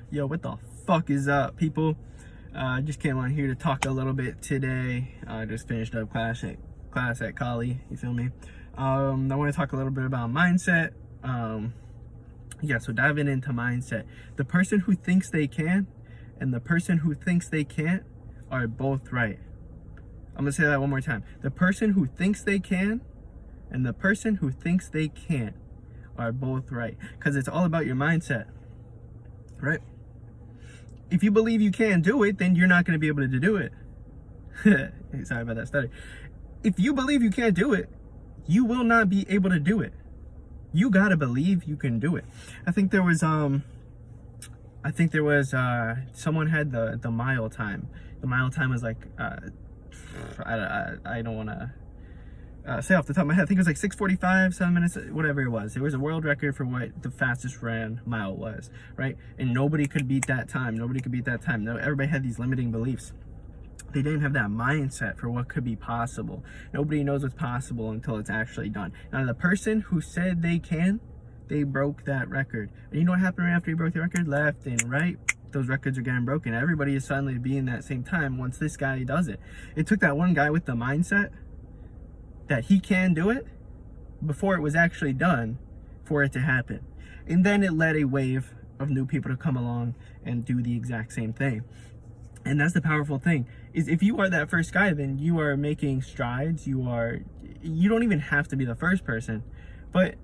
Yo, what the fuck is up, people? I just came on here to talk a little bit today. I just finished up class at Kali, you feel me? I want to talk a little bit about mindset. Yeah, so diving into mindset. The person who thinks they can and the person who thinks they can't are both right. I'm gonna say that one more time. The person who thinks they can and the person who thinks they can't are both right, because it's all about your mindset, right? If you believe you can do it, then you're not going to be able to do it. Sorry about that stutter. If you believe you can't do it, you will not be able to do it. You got to believe you can do it. I think there was someone had the mile time. The mile time was like I don't want to say off the top of my head. I think it was like 6:45, 7 minutes, whatever it was. It was a world record for what the fastest ran mile was, right? And nobody could beat that time. Nobody could beat that time. No, everybody had these limiting beliefs. They didn't have that mindset for what could be possible. Nobody knows what's possible until it's actually done. Now, the person who said they can, they broke that record. And you know what happened right after he broke the record? Left and right, those records are getting broken. Everybody is suddenly being that same time once this guy does it. It took that one guy with the mindset that he can do it before it was actually done for it to happen. And then it led a wave of new people to come along and do the exact same thing. And that's the powerful thing, is if you are that first guy, then you are making strides. You don't even have to be the first person, but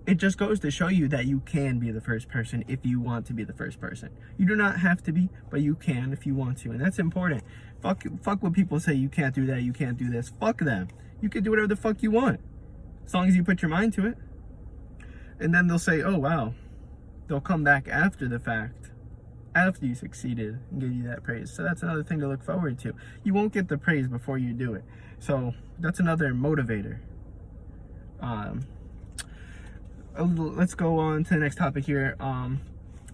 it just goes to show you that you can be the first person if you want to be the first person. You do not have to be, but you can if you want to, and that's important. Fuck what people say, you can't do that, you can't do this. Fuck them. You can do whatever the fuck you want, as long as you put your mind to it. And then they'll say, oh wow, they'll come back after the fact, after you succeeded, and give you that praise. So that's another thing to look forward to. You won't get the praise before you do it. So that's another motivator. Let's go on to the next topic here.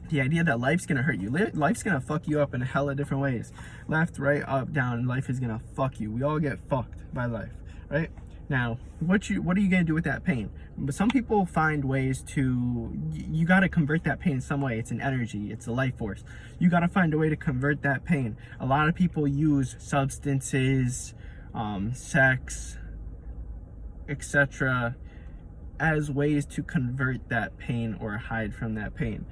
The idea that life's gonna hurt you. Life's gonna fuck you up in a hella different ways. Left, right, up, down. Life is gonna fuck you. We all get fucked by life, right? Now, what are you gonna do with that pain? But some people find ways to. You gotta convert that pain in some way. It's an energy. It's a life force. You gotta find a way to convert that pain. A lot of people use substances, sex, etc., as ways to convert that pain or hide from that pain.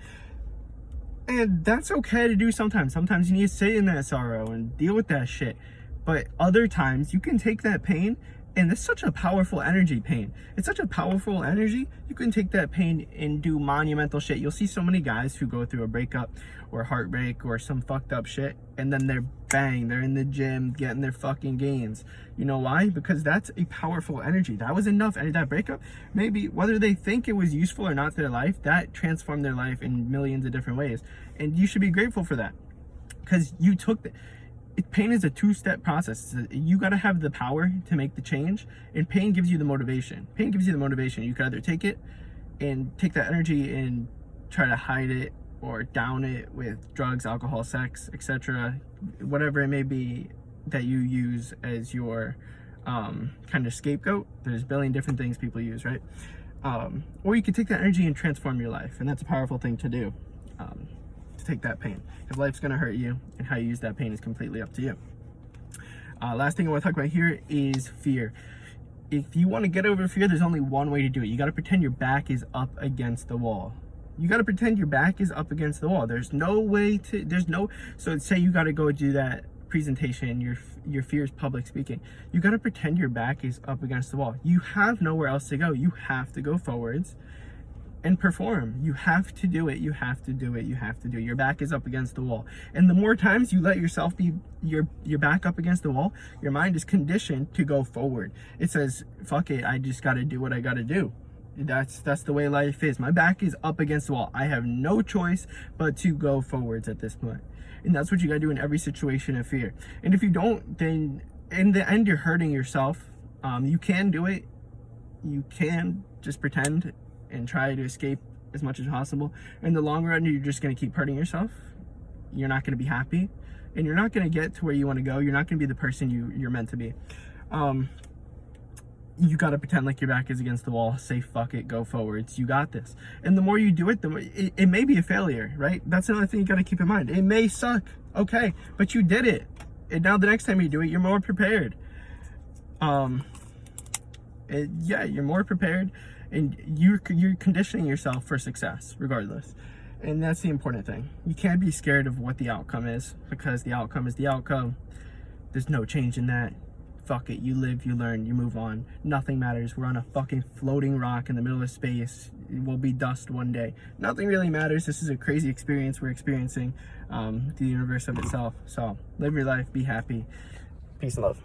And that's okay to do sometimes. Sometimes you need to sit in that sorrow and deal with that shit. But other times you can take that pain, and it's such a powerful energy, pain. It's such a powerful energy. You can take that pain and do monumental shit. You'll see so many guys who go through a breakup or heartbreak or some fucked up shit, and then they're in the gym getting their fucking gains. You know why? Because that's a powerful energy. That was enough. And that breakup, maybe whether they think it was useful or not to their life, that transformed their life in millions of different ways. And you should be grateful for that, because you took the pain is a two-step process. You got to have the power to make the change, and pain gives you the motivation. Pain gives you the motivation. You can either take it and take that energy and try to hide it or down it with drugs, alcohol, sex, etc., whatever it may be that you use as your kind of scapegoat. There's a billion different things people use, right? Or you can take that energy and transform your life, and that's a powerful thing to do. To take that pain, because life's gonna hurt you, and how you use that pain is completely up to you. Last thing I want to talk about here is fear. If you want to get over fear, there's only one way to do it. You got to pretend your back is up against the wall. You got to pretend your back is up against the wall. There's no way to. So say you got to go do that presentation. Your fear is public speaking. You got to pretend your back is up against the wall. You have nowhere else to go. You have to go forwards and perform. You have to do it. You have to do it. You have to do it. Your back is up against the wall. And the more times you let yourself be your back up against the wall, your mind is conditioned to go forward. It says, fuck it, I just got to do what I got to do. That's the way life is. My back is up against the wall. I have no choice but to go forwards at this point. And that's what you got to do in every situation of fear. And if you don't, then in the end, you're hurting yourself. You can do it. You can just pretend and try to escape as much as possible. In the long run, you're just going to keep hurting yourself. You're not going to be happy, and you're not going to get to where you want to go. You're not going to be the person you're meant to be. you got to pretend like your back is against the wall, say fuck it, go forwards, you got this. And the more you do it, the more, it may be a failure, right? That's another thing you got to keep in mind. It may suck, okay, but you did it, and now the next time you do it, you're more prepared. Yeah, you're more prepared, and you're conditioning yourself for success regardless. And that's the important thing. You can't be scared of what the outcome is, because the outcome is the outcome. There's no change in that. Fuck it, you live, you learn, you move on. Nothing matters. We're on a fucking floating rock in the middle of space. It will be dust one day. Nothing really matters. This is a crazy experience we're experiencing, the universe of itself. So live your life, be happy. Peace and love.